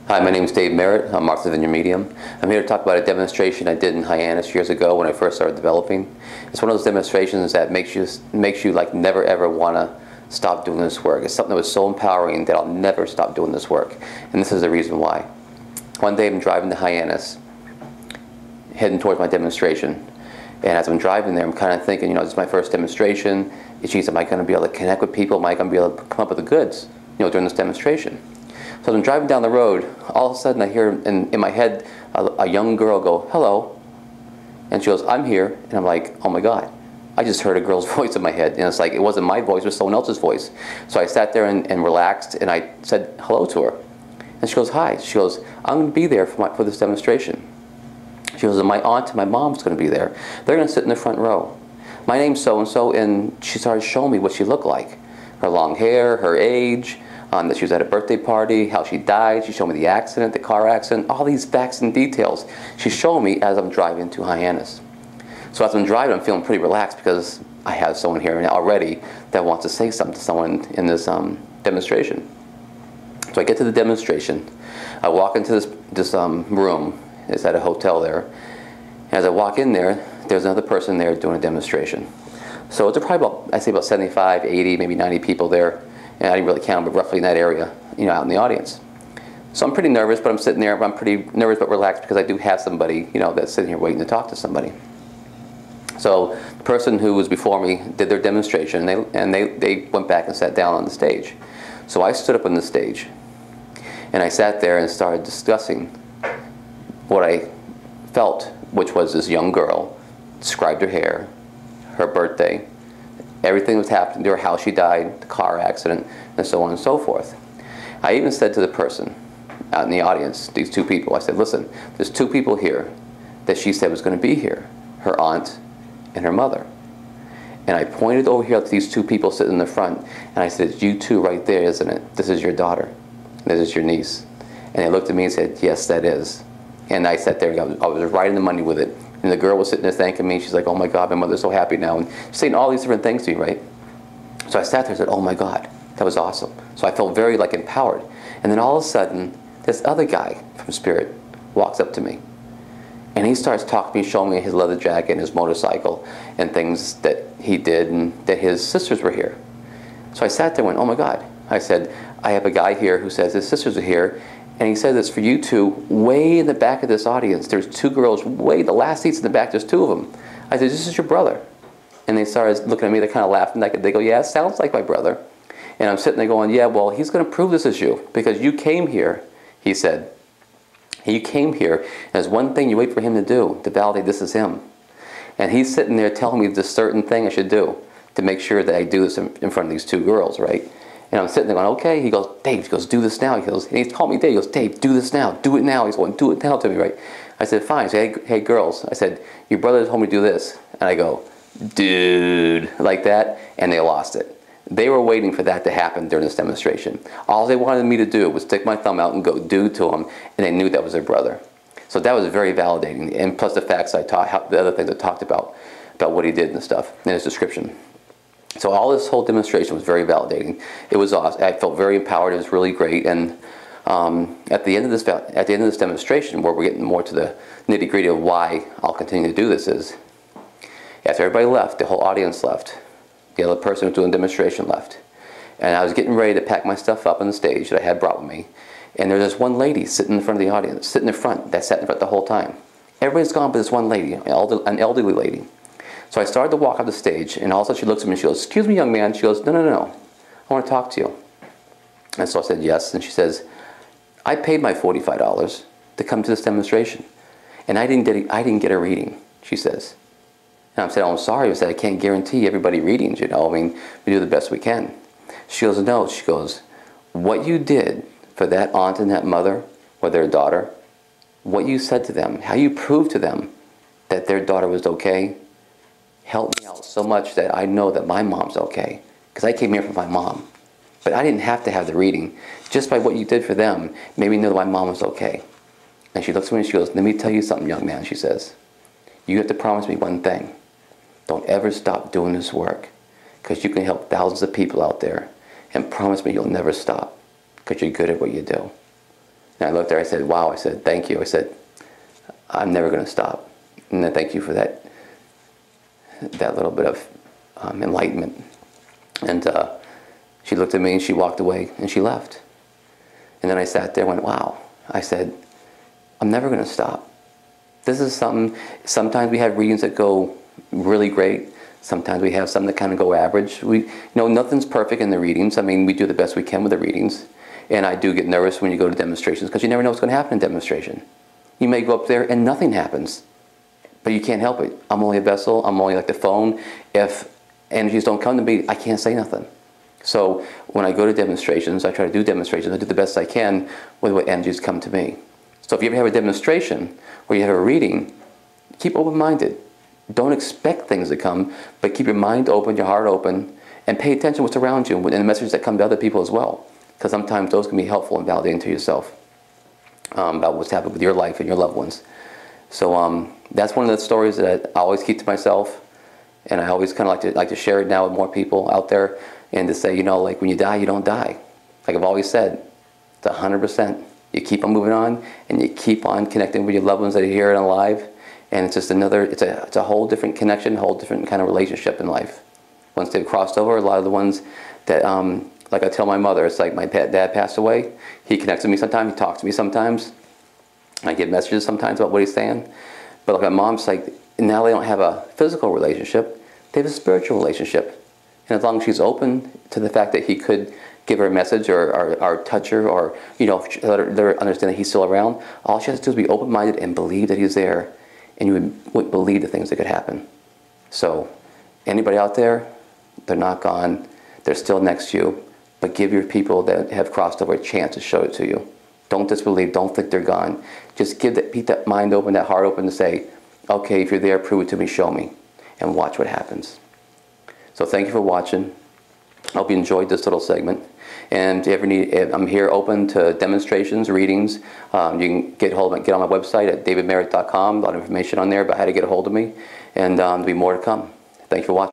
Hi, my name is Dave Merritt. I'm Martha Vineyard Medium. I'm here to talk about a demonstration I did in Hyannis years ago when I first started developing. It's one of those demonstrations that makes you like never ever want to stop doing this work. It's something that was so empowering that I'll never stop doing this work. And this is the reason why. One day I'm driving to Hyannis, heading towards my demonstration. And as I'm driving there, I'm kind of thinking, this is my first demonstration. Geez, am I going to be able to connect with people? Am I going to be able to come up with the goods, during this demonstration? So as I'm driving down the road, all of a sudden I hear in my head a young girl go, "Hello." And she goes, "I'm here." And I'm like, oh my God, I just heard a girl's voice in my head. And it's like, it wasn't my voice, it was someone else's voice. So I sat there and relaxed, and I said hello to her. And she goes, "Hi." She goes, "I'm going to be there for this demonstration." She goes, "And my aunt and my mom's going to be there. They're going to sit in the front row. My name's so-and-so," and she started showing me what she looked like. Her long hair, her age, that she was at a birthday party, how she died. She showed me the accident, the car accident, all these facts and details. She's showing me as I'm driving to Hyannis. So as I'm driving, I'm feeling pretty relaxed because I have someone here already that wants to say something to someone in this demonstration. So I get to the demonstration. I walk into this room. It's at a hotel there. And as I walk in there, there's another person there doing a demonstration. So it's probably about, I'd say about 75, 80, maybe 90 people there. And I didn't really count, but roughly in that area, out in the audience. So I'm pretty nervous, but I'm sitting there. I'm pretty nervous but relaxed because I do have somebody, that's sitting here waiting to talk to somebody. So the person who was before me did their demonstration, and they went back and sat down on the stage. So I stood up on the stage, and I sat there and started discussing what I felt, which was this young girl, described her hair, her birthday, everything that was happening to her, how she died, the car accident, and so on and so forth. I even said to the person out in the audience, these two people, I said, "Listen, there's two people here that she said was going to be here, her aunt and her mother." And I pointed over here to these two people sitting in the front, and I said, "It's you two right there, isn't it? This is your daughter. This is your niece." And they looked at me and said, "Yes, that is." And I sat there, and I was right in the money with it. And the girl was sitting there thanking me. She's like, "Oh my God, my mother's so happy now." And she's saying all these different things to me, right? So I sat there and said, "Oh my God, that was awesome." So I felt very empowered. And then all of a sudden, this other guy from Spirit walks up to me. And he starts talking to me, showing me his leather jacket and his motorcycle and things that he did, and that his sisters were here. So I sat there and went, "Oh my God." I said, "I have a guy here who says his sisters are here. And he said this for you two, way in the back of this audience. There's two girls, the last seats in the back, there's two of them." I said, "This is your brother." And they started looking at me, they're kind of laughing. They go, "Yeah, it sounds like my brother." And I'm sitting there going, "Yeah, well, he's going to prove this is you. Because you came here," he said. "You came here, and there's one thing you wait for him to do, to validate this is him. And he's sitting there telling me this certain thing I should do to make sure that I do this in front of these two girls, right?" And I'm sitting there going, "Okay." He goes, "Dave," he goes, "do this now." He goes, and he's called me Dave. He goes, "Dave, do this now. Do it now." He's going, "Do it now" to me, right? I said, "Fine." He said, "Hey, girls," I said, "your brother told me to do this." And I go, "Dude," like that, and they lost it. They were waiting for that to happen during this demonstration. All they wanted me to do was stick my thumb out and go "dude" to them, and they knew that was their brother. So that was very validating, and plus the facts I taught, the other things I talked about what he did and stuff in his description. So all this whole demonstration was very validating. It was awesome. I felt very empowered. It was really great. And at the end of this demonstration, where we're getting more to the nitty-gritty of why I'll continue to do this, is after everybody left, the whole audience left, the other person who was doing the demonstration left, and I was getting ready to pack my stuff up on the stage that I had brought with me, and there was this one lady sitting in front of the audience, sitting in front, that sat in front the whole time. Everybody's gone but this one lady, an elderly lady. So I started to walk up the stage, and all of a sudden she looks at me and she goes, "Excuse me, young man." She goes, No. I want to talk to you." And so I said, "Yes." And she says, "I paid my $45 to come to this demonstration, and I didn't get a reading," she says. And I said, "Oh, I'm sorry." I said, "I can't guarantee everybody readings, I mean, we do the best we can." She goes, "No." She goes, "What you did for that aunt and that mother, or their daughter, what you said to them, how you proved to them that their daughter was okay, helped me out so much that I know that my mom's okay. Because I came here for my mom. But I didn't have to have the reading. Just by what you did for them, made me know that my mom was okay." And she looks at me and she goes, "Let me tell you something, young man," she says. "You have to promise me one thing. Don't ever stop doing this work. Because you can help thousands of people out there. And promise me you'll never stop. Because you're good at what you do." And I looked at her, I said, wow, I said, thank you. I said, I'm never going to stop. And then thank you for that little bit of enlightenment. And she looked at me and she walked away and she left. And then I sat there and went, wow. I said, I'm never going to stop. This is something, sometimes we have readings that go really great. Sometimes we have some that kind of go average. Nothing's perfect in the readings. I mean, we do the best we can with the readings. And I do get nervous when you go to demonstrations because you never know what's going to happen in demonstration. You may go up there and nothing happens, but you can't help it. I'm only a vessel. I'm only like the phone. If energies don't come to me, I can't say nothing. So when I go to demonstrations, I try to do demonstrations. I do the best I can with what energies come to me. So if you ever have a demonstration or you have a reading, keep open-minded. Don't expect things to come, but keep your mind open, your heart open, and pay attention to what's around you and the messages that come to other people as well. Because sometimes those can be helpful and validating to yourself about what's happened with your life and your loved ones. So that's one of the stories that I always keep to myself, and I always kind of like to share it now with more people out there, and to say, like when you die, you don't die. Like I've always said, it's 100%. You keep on moving on, and you keep on connecting with your loved ones that are here and alive. And it's just it's a whole different connection, a whole different kind of relationship in life. Once they've crossed over, a lot of the ones that, like I tell my mother, it's like my dad passed away. He connects with me sometimes, he talks to me sometimes. I get messages sometimes about what he's saying. But like my mom's like, now they don't have a physical relationship, they have a spiritual relationship. And as long as she's open to the fact that he could give her a message or touch her or, let her understand that he's still around, all she has to do is be open-minded and believe that he's there. And you wouldn't believe the things that could happen. So anybody out there, they're not gone. They're still next to you. But give your people that have crossed over a chance to show it to you. Don't disbelieve. Don't think they're gone. Just keep that mind open, that heart open to say, okay, if you're there, prove it to me, show me. And watch what happens. So thank you for watching. I hope you enjoyed this little segment. And if you ever need, I'm here open to demonstrations, readings. You can get on my website at davidmerritt.com. A lot of information on there about how to get a hold of me. And there'll be more to come. Thank you for watching.